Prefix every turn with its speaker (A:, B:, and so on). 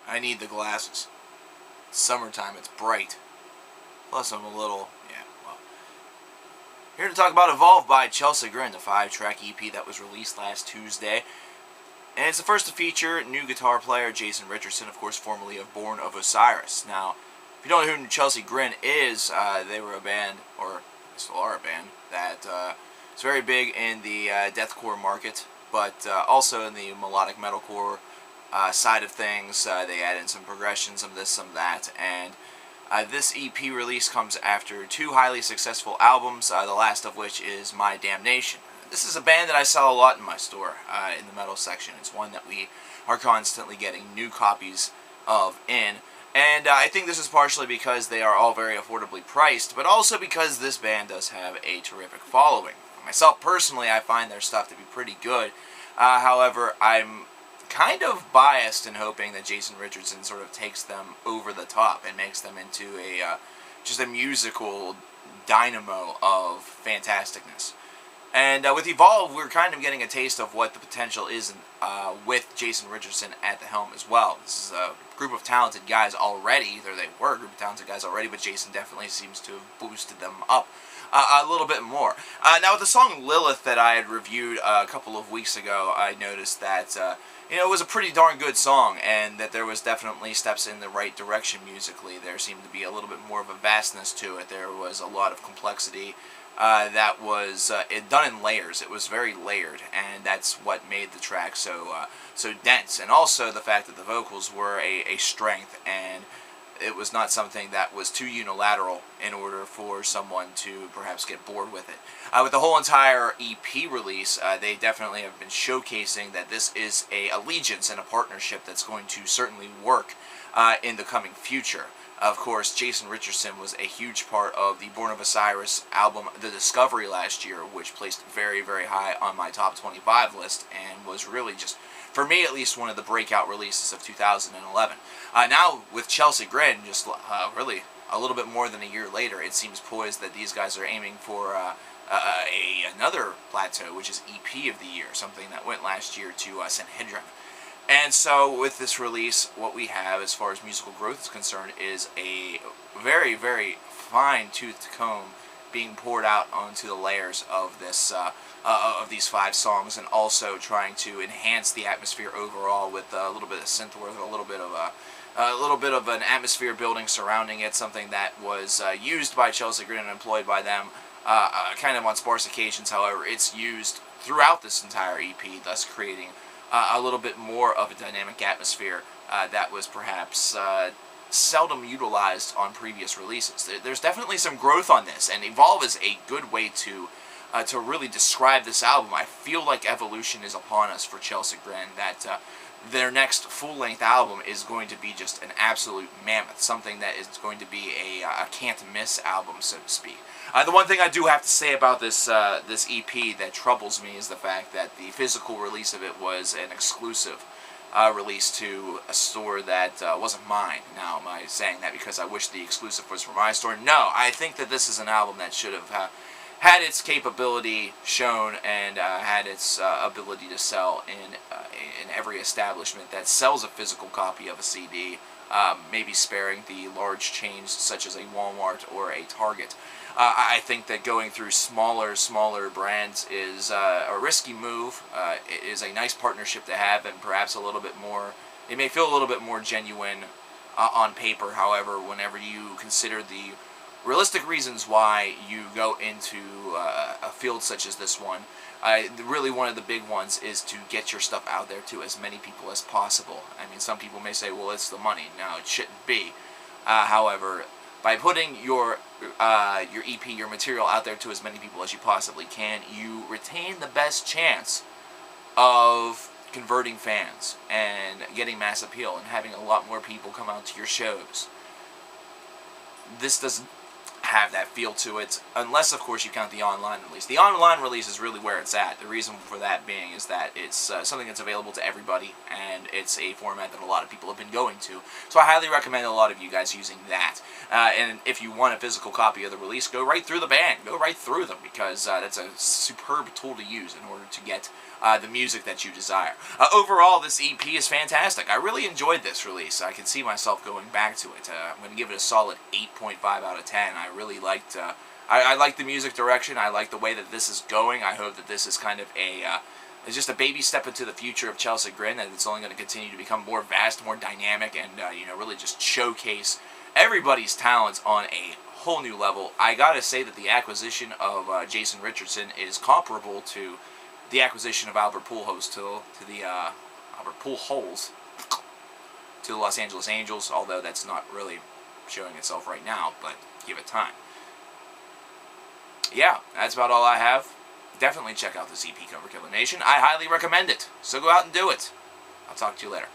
A: I need the glasses. It's summertime, it's bright. Plus I'm a little, Here to talk about Evolve by Chelsea Grin, the 5-track EP that was released last Tuesday. And it's the first to feature new guitar player Jason Richardson, of course, formerly of Born of Osiris. Now, if you don't know who Chelsea Grin is, they were a band, or still are a band, that is very big in the deathcore market, but also in the melodic metalcore side of things. They add in some progression, some this, some that, and this EP release comes after 2 highly successful albums, the last of which is My Damnation. This is a band that I sell a lot in my store, in the metal section. It's one that we are constantly getting new copies of in. And I think this is partially because they are all very affordably priced, but also because this band does have a terrific following. Myself, personally, I find their stuff to be pretty good. However, I'm kind of biased in hoping that Jason Richardson sort of takes them over the top and makes them into a just a musical dynamo of fantasticness. And with Evolve, we're kind of getting a taste of what the potential is with Jason Richardson at the helm as well. This is a group of talented guys already. They were a group of talented guys already, but Jason definitely seems to have boosted them up a little bit more. Now, with the song Lilith that I had reviewed a couple of weeks ago, I noticed that it was a pretty darn good song, and that there was definitely steps in the right direction musically. There seemed to be a little bit more of a vastness to it. There was a lot of complexity that was done in layers. It was very layered, and that's what made the track so dense. And also the fact that the vocals were a strength, and it was not something that was too unilateral in order for someone to perhaps get bored with it. With the whole entire EP release, they definitely have been showcasing that this is a allegiance and a partnership that's going to certainly work in the coming future. Of course, Jason Richardson was a huge part of the Born of Osiris album, The Discovery, last year, which placed very, very high on my top 25 list, and was really just, for me at least, one of the breakout releases of 2011. Now, with Chelsea Grin, just really a little bit more than a year later, it seems poised that these guys are aiming for another plateau, which is EP of the year, something that went last year to Sanhedrin. And so, with this release, what we have as far as musical growth is concerned is a very, very fine-toothed comb being poured out onto the layers of this of these 5 songs, and also trying to enhance the atmosphere overall with a little bit of synthwave, a little bit of an atmosphere building surrounding it, something that was used by Chelsea Grin and employed by them kind of on sparse occasions. However, it's used throughout this entire EP, thus creating a little bit more of a dynamic atmosphere that was perhaps seldom utilized on previous releases. There's definitely some growth on this, and Evolve is a good way to really describe this album. I feel like evolution is upon us for Chelsea Grin, that their next full-length album is going to be just an absolute mammoth, something that is going to be a can't-miss album, so to speak. The one thing I do have to say about this EP that troubles me is the fact that the physical release of it was an exclusive release to a store that wasn't mine. Now, am I saying that because I wish the exclusive was from my store? No, I think that this is an album that should have had its capability shown, and had its ability to sell in every establishment that sells a physical copy of a CD, maybe sparing the large chains such as a Walmart or a Target. I think that going through smaller brands is a risky move. It is a nice partnership to have, and perhaps a little bit more, it may feel a little bit more genuine on paper. However, whenever you consider the realistic reasons why you go into a field such as this one, really one of the big ones is to get your stuff out there to as many people as possible. I mean, some people may say, well, it's the money. No, it shouldn't be. However, by putting your EP, your material out there to as many people as you possibly can, you retain the best chance of converting fans and getting mass appeal and having a lot more people come out to your shows. This doesn't have that feel to it, unless of course you count the online release. The online release is really where it's at. The reason for that being is that it's something that's available to everybody, and it's a format that a lot of people have been going to. So I highly recommend a lot of you guys using that. And if you want a physical copy of the release, go right through the band. Go right through them, because that's a superb tool to use in order to get the music that you desire. Overall, this EP is fantastic. I really enjoyed this release. I can see myself going back to it. I'm going to give it a solid 8.5 out of 10. I really liked... I like the music direction. I like the way that this is going. I hope that this is kind of it's just a baby step into the future of Chelsea Grin, and it's only going to continue to become more vast, more dynamic, and really just showcase everybody's talents on a whole new level. I gotta say that the acquisition of Jason Richardson is comparable to the acquisition of Albert Pujols to the Los Angeles Angels, although that's not really showing itself right now, but give it time. Yeah, that's about all I have. Definitely check out this EP, Cover Killer Nation. I highly recommend it, so go out and do it. I'll talk to you later.